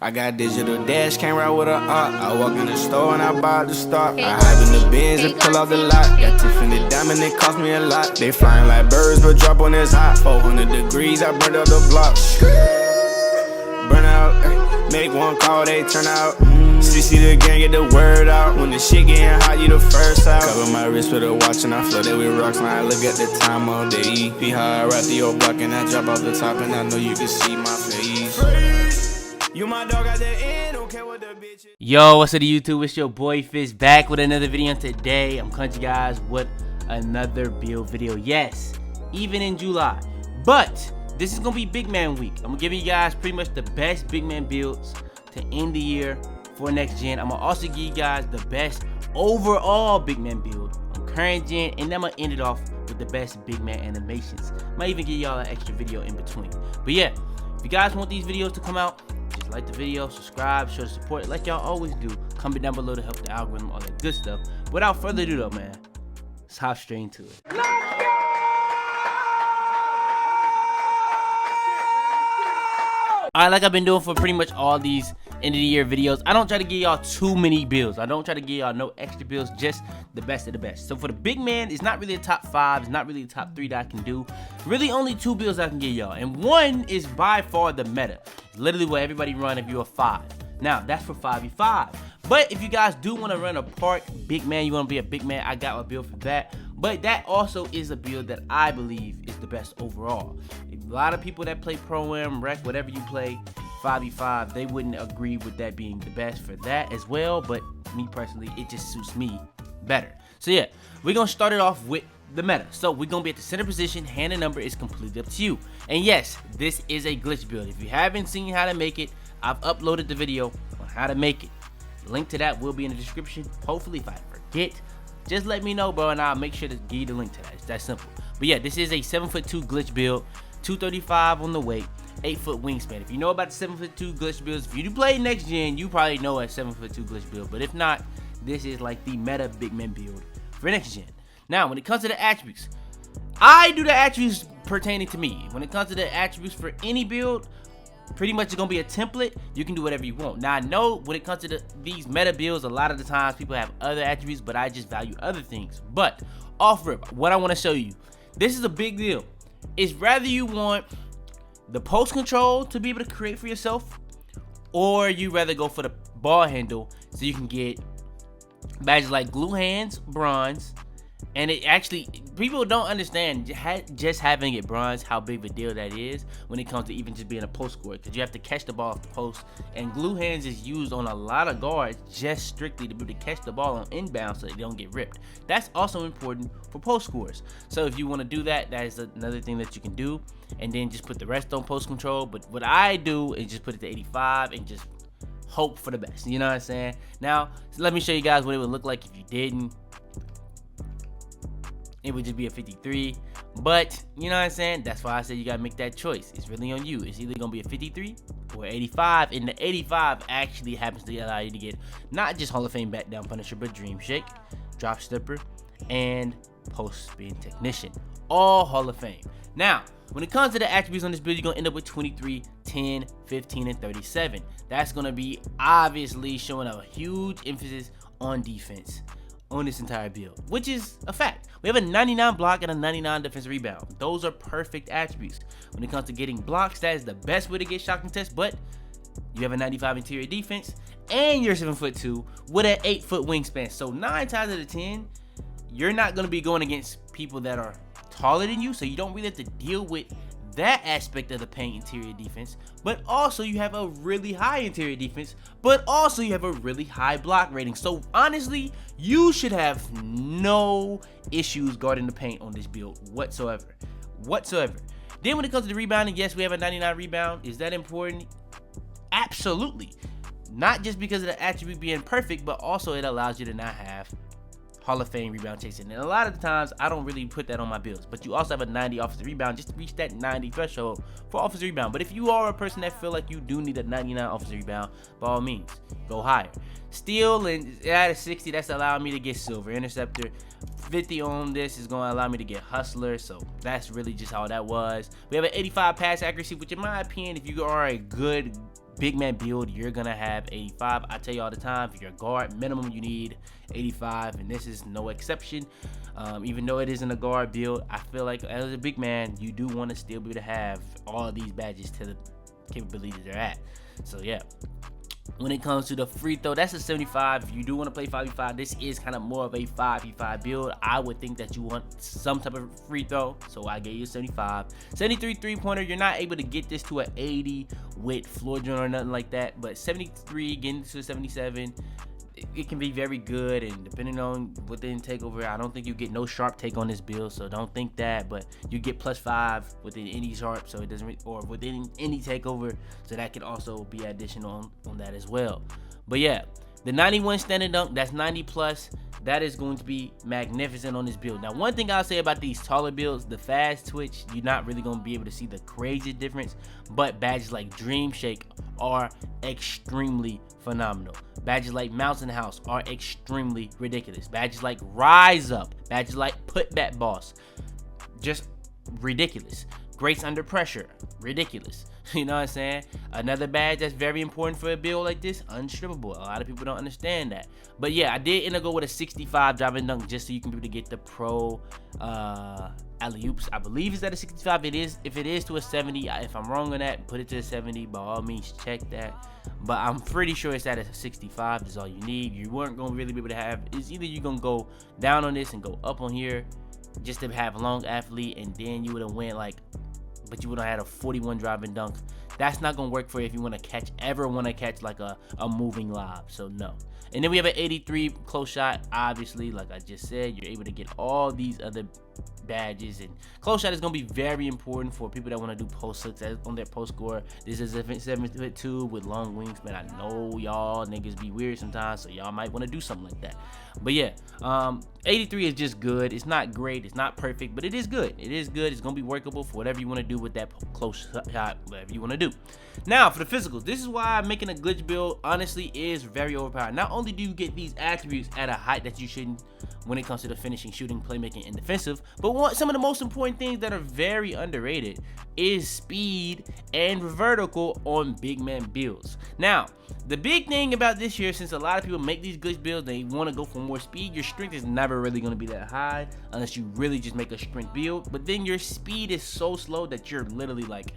I got digital dash, can't ride with a op. I walk in the store and I buy the stock. I hide in the bins and pull out the lot. Got Tiffany diamond, it cost me a lot. They flying like birds, but drop when it's hot. 400 degrees, I burned up the block. Burn out, make one call, they turn out. CC the gang, get the word out. When the shit getting hot, you the first out. Cover my wrist with a watch and I flood it with rocks. Now I look at the time all day. Be high, I rap the old block and I drop off the top. And I know you can see my face. You my dog at the end, don't care what the bitch is. Yo, what's up to YouTube? It's your boy Fizz back with another video. And today I'm coming to you guys with another build video. Yes, even in July. But this is gonna be big man week. I'm gonna give you guys pretty much the best big man builds to end the year for next gen. I'm gonna also give you guys the best overall big man build on current gen, and then I'm gonna end it off with the best big man animations. Might even give y'all an extra video in between. But yeah, if you guys want these videos to come out, just like the video, subscribe, show the support like y'all always do. Comment down below to help the algorithm, all that good stuff. Without further ado though, man, let's hop straight into it. Alright, like I've been doing for pretty much all these end of the year videos, I don't try to give y'all too many builds. I don't try to give y'all no extra builds, just the best of the best. So for the big man, it's not really a top 5, it's not really a top 3 that I can do. Really only 2 builds I can give y'all, and one is by far the meta. It's literally what everybody run if you're a 5. Now that's for 5v5. But if you guys do want to run a park big man, you want to be a big man, I got a build for that. But that also is a build that I believe is the best overall. A lot of people that play Pro-Am, Rec, whatever you play, 5v5, they wouldn't agree with that being the best for that as well. But me personally, it just suits me better. So yeah, we're going to start it off with the meta. So we're going to be at the center position. Hand and number is completely up to you. And yes, this is a glitch build. If you haven't seen how to make it, I've uploaded the video on how to make it. Link to that will be in the description. Hopefully, if I forget, just let me know, bro, and I'll make sure to give you the link to that. It's that simple. But yeah, this is a 7'2" glitch build, 235 on the weight, 8-foot wingspan. If you know about the 7'2" glitch builds, if you do play next gen, you probably know a 7'2" glitch build. But if not, this is like the meta big man build for next gen. Now, when it comes to the attributes, I do the attributes pertaining to me. When it comes to the attributes for any build, pretty much it's gonna be a template. You can do whatever you want. Now I know when it comes to these meta builds, a lot of the times people have other attributes, but I just value other things. But off rip, what I want to show you, this is a big deal. It's rather you want the post control to be able to create for yourself, or you rather go for the ball handle so you can get badges like glue hands, bronze. And it actually, people don't understand just having it bronze, how big of a deal that is when it comes to even just being a post scorer, because you have to catch the ball off the post, and glue hands is used on a lot of guards just strictly to be able to catch the ball on inbound so they don't get ripped. That's also important for post scorers. So if you want to do that, that is another thing that you can do, and then just put the rest on post control. But what I do is just put it to 85 and just hope for the best, you know what I'm saying? Now let me show you guys what it would look like if you didn't. It would just be a 53, but you know what I'm saying? That's why I said you gotta make that choice. It's really on you. It's either gonna be a 53 or 85, and the 85 actually happens to allow you to get not just Hall of Fame back down Punisher, but Dream Shake, Drop Stepper, and Post Spin Technician. All Hall of Fame. Now, when it comes to the attributes on this build, you're gonna end up with 23, 10, 15, and 37. That's gonna be obviously showing a huge emphasis on defense on this entire build, which is a fact. We have a 99 block and a 99 defense rebound. Those are perfect attributes. When it comes to getting blocks, that is the best way to get shot contest, but you have a 95 interior defense and you're 7'2" with an 8-foot wingspan. So 9 times out of 10, you're not gonna be going against people that are taller than you, so you don't really have to deal with that aspect of the paint interior defense. But also you have a really high interior defense, but also you have a really high block rating. So honestly, you should have no issues guarding the paint on this build whatsoever. Then when it comes to the rebounding, yes, we have a 99 rebound. Is that important? Absolutely. Not just because of the attribute being perfect, but also it allows you to not have Hall of Fame rebound chasing. And a lot of the times I don't really put that on my builds, but you also have a 90 offensive rebound just to reach that 90 threshold for offensive rebound. But if you are a person that feel like you do need a 99 offensive rebound, by all means go higher. Steal and at a 60, that's allowing me to get silver. Interceptor 50 on this is going to allow me to get hustler, so that's really just how that was. We have an 85 pass accuracy, which in my opinion, if you are a good big man build, you're gonna have 85. I tell you all the time, for your guard, minimum you need 85, and this is no exception. Even though it isn't a guard build, I feel like as a big man, you do want to still be able to have all of these badges to the capabilities they're at. So yeah. When it comes to the free throw, that's a 75. If you do want to play 5v5, this is kind of more of a 5v5 build. I would think that you want some type of free throw, so I gave you a 75. 73 three-pointer, you're not able to get this to an 80 with floor joint or nothing like that, but 73 getting to a 77, it can be very good, and depending on within takeover, I don't think you get no sharp take on this build, so don't think that, but you get +5 within any sharp, so it doesn't, or within any takeover, so that can also be additional on that as well. But yeah, the 91 standing dunk, that's 90 plus. That is going to be magnificent on this build. Now, one thing I'll say about these taller builds, the fast twitch, you're not really going to be able to see the crazy difference, but badges like Dream Shake are extremely phenomenal. Badges like Mountain House are extremely ridiculous. Badges like Rise Up, badges like Put Back Boss, just ridiculous. Grace Under Pressure, ridiculous. You know what I'm saying? Another badge that's very important for a build like this, Unstrippable. A lot of people don't understand that. But yeah, I did end up go with a 65 driving dunk just so you can be able to get the pro alley-oops. I believe it's at a 65. It is. If it is to a 70, if I'm wrong on that, put it to a 70. By all means, check that. But I'm pretty sure it's at a 65. That's all you need. You weren't going to really be able to have. It's either you're going to go down on this and go up on here just to have long athlete, and then you would have went like, but you would have had a 41 driving dunk. That's not gonna work for you if you want to catch, ever want to catch like a moving lob. So no. And then we have an 83 close shot. Obviously, like I just said, you're able to get all these other badges, and close shot is gonna be very important for people that want to do post hooks on their post score. This is a 7'2" with long wingspan. I know y'all niggas be weird sometimes, so y'all might want to do something like that. But yeah, 83 is just good. It's not great, it's not perfect, but it is good. It is good. It's gonna be workable for whatever you want to do with that close shot, whatever you want to do. Now for the physicals, this is why making a glitch build honestly is very overpowered. Not only do you get these attributes at a height that you shouldn't when it comes to the finishing, shooting, playmaking, and defensive, but some of the most important things that are very underrated is speed and vertical on big man builds. Now, the big thing about this year, since a lot of people make these glitch builds, they want to go for more speed. Your strength is never really going to be that high unless you really just make a strength build, but then your speed is so slow that you're literally like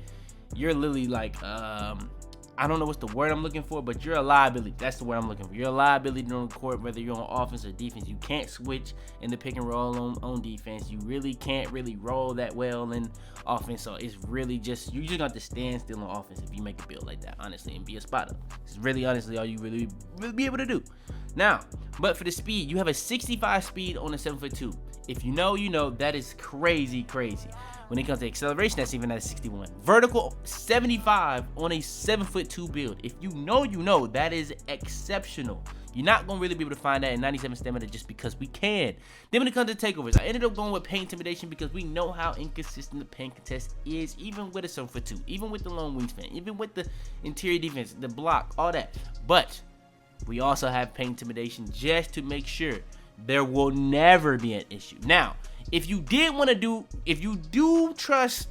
I don't know what's the word I'm looking for, but you're a liability. That's the word I'm looking for. You're a liability on the court, whether you're on offense or defense. You can't switch in the pick and roll on defense. You really can't really roll that well in offense. So it's really just, you just got to stand still on offense if you make a build like that, honestly, and be a spotter. It's really honestly all you really be able to do. Now, but for the speed, you have a 65 speed on a 7'2". If you know, you know. That is crazy. When it comes to acceleration, that's even at a 61. Vertical, 75 on a 7'2" build. If you know, you know. That is exceptional. You're not going to really be able to find that in 97 stamina just because we can. Then when it comes to takeovers, I ended up going with paint intimidation because we know how inconsistent the paint contest is, even with a 7'2", even with the long wingspan, even with the interior defense, the block, all that. But we also have paint intimidation just to make sure there will never be an issue. Now, if you do trust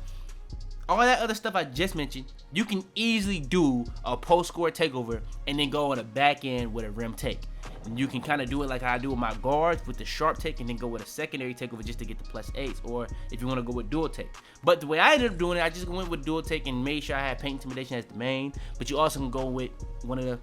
all that other stuff I just mentioned, you can easily do a post score takeover and then go on the back end with a rim take. And you can kind of do it like how I do with my guards with the sharp take, and then go with a secondary takeover just to get the +8s, or if you want to go with dual take. But the way I ended up doing it, I just went with dual take and made sure I had paint intimidation as the main, but you also can go with one of the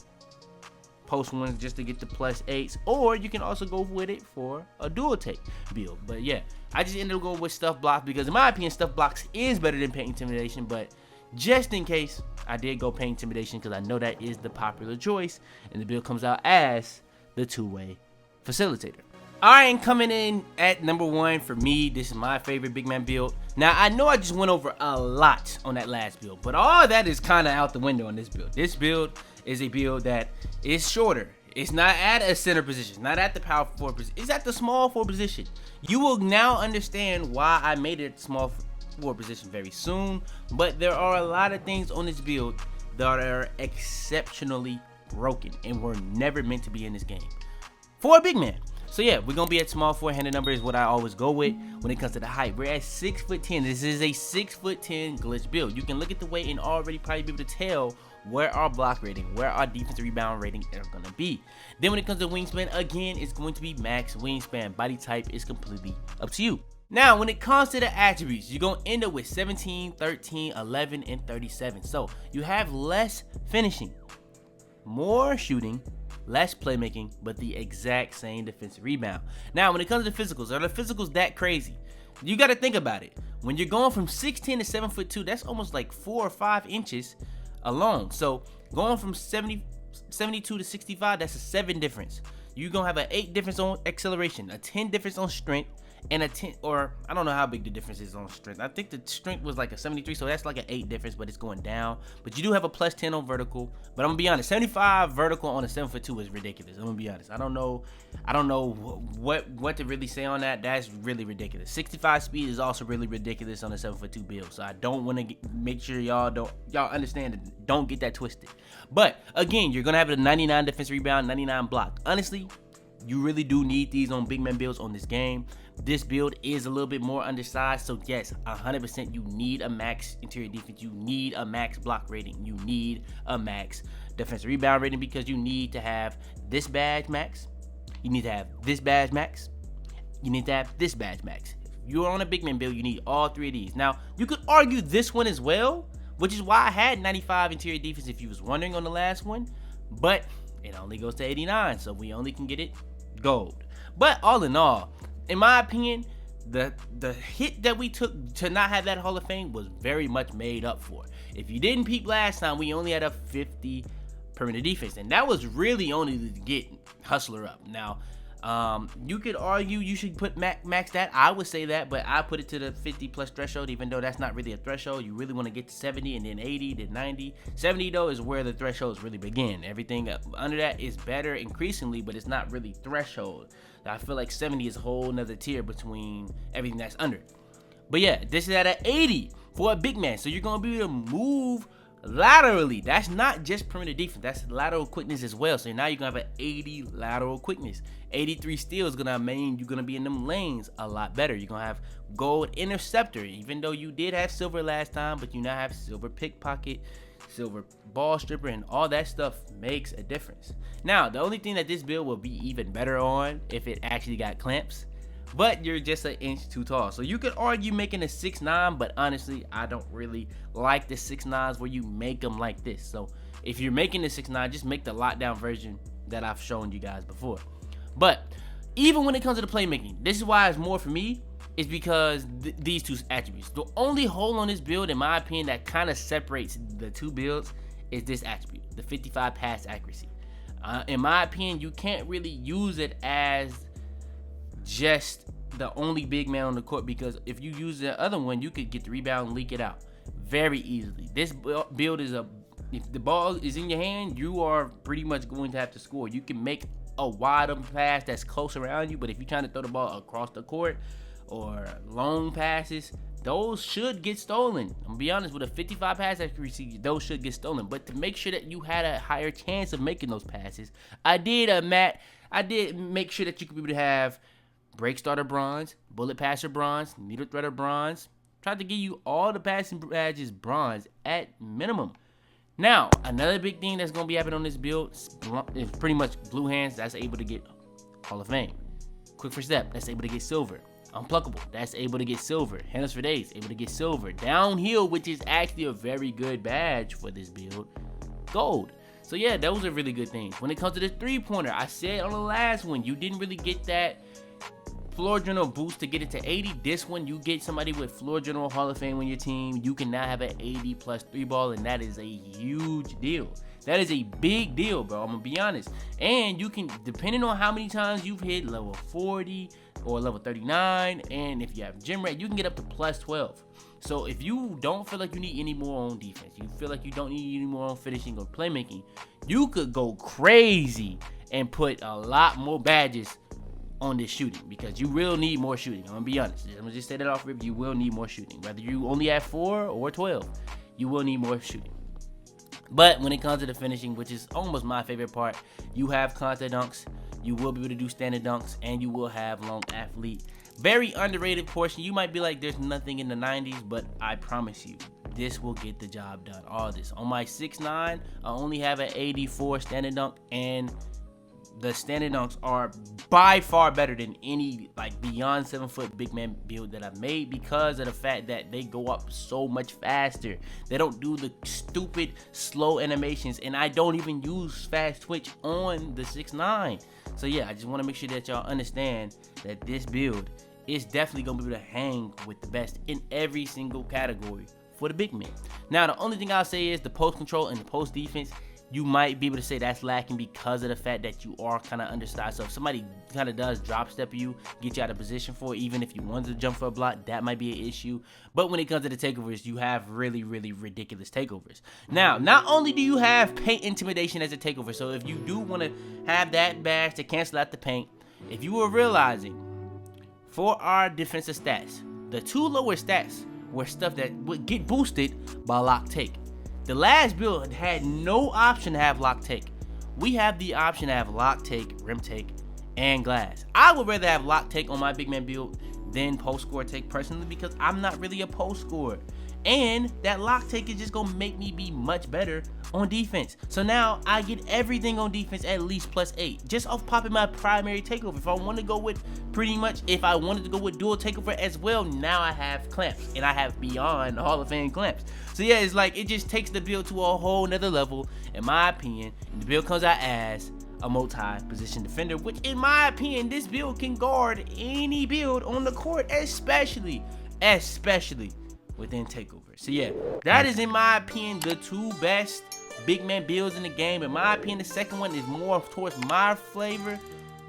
post ones just to get the +8s, or you can also go with it for a dual take build. But yeah, I just ended up going with stuff blocks because in my opinion, stuff blocks is better than paint intimidation, but just in case, I did go paint intimidation because I know that is the popular choice, and the build comes out as the two-way facilitator. Alright, and coming in at number 1 for me, this is my favorite big man build. Now, I know I just went over a lot on that last build, but all that is kind of out the window on this build. This build is a build that is shorter. It's not at a center position, not at the power forward position. It's at the small forward position. You will now understand why I made it small forward position very soon, but there are a lot of things on this build that are exceptionally broken and were never meant to be in this game for a big man. So yeah, we're gonna be at small forward. Handed number is what I always go with when it comes to the height. We're at 6'10". This is a 6'10" glitch build. You can look at the weight and already probably be able to tell where our block rating, where our defensive rebound rating are going to be. Then when it comes to wingspan, again, it's going to be max wingspan. Body type is completely up to you. Now, when it comes to the attributes, you're going to end up with 17, 13, 11, and 37. So you have less finishing, more shooting, less playmaking, but the exact same defensive rebound. Now, when it comes to physicals, are the physicals that crazy? You got to think about it. When you're going from 6'10 to 7'2", that's almost like 4 or 5 inches alone. So going from 72 to 65, that's a 7 difference. You're going to have an 8 difference on acceleration, a 10 difference on strength, and a 10, or I don't know how big the difference is on strength. I think the strength was like a 73, so that's like an 8 difference, but it's going down. But you do have a plus 10 on vertical. But I'm gonna be honest, 75 vertical on a 7'2" is ridiculous. I'm gonna be honest. I don't know what to really say on that. That's really ridiculous. 65 speed is also really ridiculous on a 7'2" build. So I don't want to make sure y'all understand it. Don't get that twisted. But again, you're gonna have a 99 defense rebound, 99 block. Honestly, you really do need these on big man builds on this game. This build is a little bit more undersized, so yes, 100% you need a max interior defense. You need a max block rating. You need a max defensive rebound rating because you need to have this badge max. You need to have this badge max. You need to have this badge max. If you're on a big man build, you need all 3 of these. Now, you could argue this one as well, which is why I had 95 interior defense if you was wondering on the last one, but it only goes to 89, so we only can get it gold. But all in all, in my opinion, the hit that we took to not have that Hall of Fame was very much made up for. If you didn't peep last time, we only had a 50 perimeter defense, and that was really only to get Hustler up. Now, you could argue you should put max that. I would say that, but I put it to the 50 plus threshold, even though that's not really a threshold. You really want to get to 70 and then 80, then 90. 70 though is where the thresholds really begin. Everything under that is better increasingly, but it's not really threshold. I feel like 70 is a whole nother tier between everything that's under it. But yeah, this is at an 80 for a big man. So you're going to be able to move laterally. That's not just perimeter defense. That's lateral quickness as well. So now you're going to have an 80 lateral quickness. 83 steal is going to mean you're going to be in them lanes a lot better. You're going to have gold interceptor. Even though you did have silver last time, but you now have silver pickpocket, silver ball stripper, and all that stuff makes a difference. Now, the only thing that this build will be even better on if it actually got clamps, but you're just an inch too tall. So you could argue making a 6'9", but honestly, I don't really like the 6'9s where you make them like this. So if you're making the 6'9", just make the lockdown version that I've shown you guys before. But even when it comes to the playmaking, this is why it's more for me, is because these 2 attributes. The only hole on this build, in my opinion, that kind of separates the 2 builds is this attribute, the 55 pass accuracy. In my opinion, you can't really use it as just the only big man on the court, because if you use the other one, you could get the rebound and leak it out very easily. This build is if the ball is in your hand, you are pretty much going to have to score. You can make a wide open pass that's close around you, but if you're trying to throw the ball across the court or long passes, those should get stolen. I'm gonna be honest, with a 55 pass accuracy, those should get stolen. But to make sure that you had a higher chance of making those passes, I did make sure that you could be able to have break starter bronze, bullet passer bronze, needle threader bronze. Tried to give you all the passing badges bronze at minimum. Now, another big thing that's gonna be happening on this build is pretty much blue hands that's able to get Hall of Fame. Quick first step, that's able to get silver. Unpluckable, that's able to get silver. Handles for days, able to get silver. Downhill, which is actually a very good badge for this build, gold. So yeah, those are really good things. When it comes to the 3-pointer, I said on the last one, you didn't really get that floor general boost to get it to 80. This one, you get somebody with floor general Hall of Fame on your team. You can now have an 80 plus 3 ball, and that is a huge deal. That is a big deal, bro. I'm gonna be honest. And you can, depending on how many times you've hit level 40 or level 39, and if you have gym rat, you can get up to plus 12. So if you don't feel like you need any more on defense, you feel like you don't need any more on finishing or playmaking, you could go crazy and put a lot more badges on this shooting, because you will need more shooting. I'm gonna be honest. I'm gonna just say that off rip. You will need more shooting. Whether you only have 4 or 12, you will need more shooting. But when it comes to the finishing, which is almost my favorite part, you have contact dunks, you will be able to do standard dunks, and you will have long athlete. Very underrated portion. You might be like, there's nothing in the 90s, but I promise you, this will get the job done. All this. On my 6'9", I only have an 84 standing dunk, and the standing dunks are by far better than any like beyond 7 foot big man build that I've made, because of the fact that they go up so much faster. They don't do the stupid slow animations, and I don't even use fast twitch on the 6'9". So yeah, I just want to make sure that y'all understand that this build is definitely gonna be able to hang with the best in every single category for the big men. Now, the only thing I'll say is the post control and the post defense, you might be able to say that's lacking because of the fact that you are kind of undersized. So if somebody kind of does drop step you, get you out of position for it, even if you wanted to jump for a block, that might be an issue. But when it comes to the takeovers, you have really, really ridiculous takeovers. Now, not only do you have paint intimidation as a takeover, so if you do want to have that badge to cancel out the paint, if you were realizing for our defensive stats, the 2 lower stats were stuff that would get boosted by lock take. The last build had no option to have lock take. We have the option to have lock take, rim take, and glass. I would rather have lock take on my big man build than post score take personally, because I'm not really a post scorer. And that lock take is just gonna make me be much better on defense. So now I get everything on defense at least +8, just off popping my primary takeover. If I want to go with if I wanted to go with dual takeover as well, now I have clamps, and I have beyond Hall of Fame clamps. So yeah, it's like it just takes the build to a whole nother level, in my opinion. And the build comes out as a multi-position defender, which in my opinion, this build can guard any build on the court, especially within takeover. So yeah, that is in my opinion the 2 best big man builds in the game. In my opinion, the second one is more towards my flavor.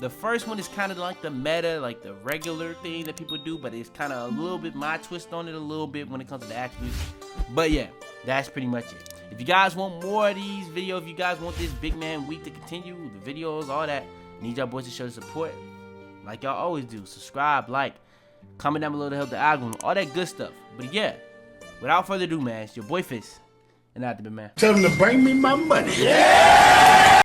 The first one is kind of like the meta, like the regular thing that people do, but it's kind of a little bit my twist on it a little bit when it comes to the attributes. But yeah, that's pretty much it. If you guys want more of these videos, if you guys want this big man week to continue, the videos, all that, need y'all boys to show the support like y'all always do. Subscribe, like, comment down below to help the algorithm, all that good stuff. But yeah, without further ado, man, it's your boy Fitz, and out the big man. Tell them to bring me my money. Yeah!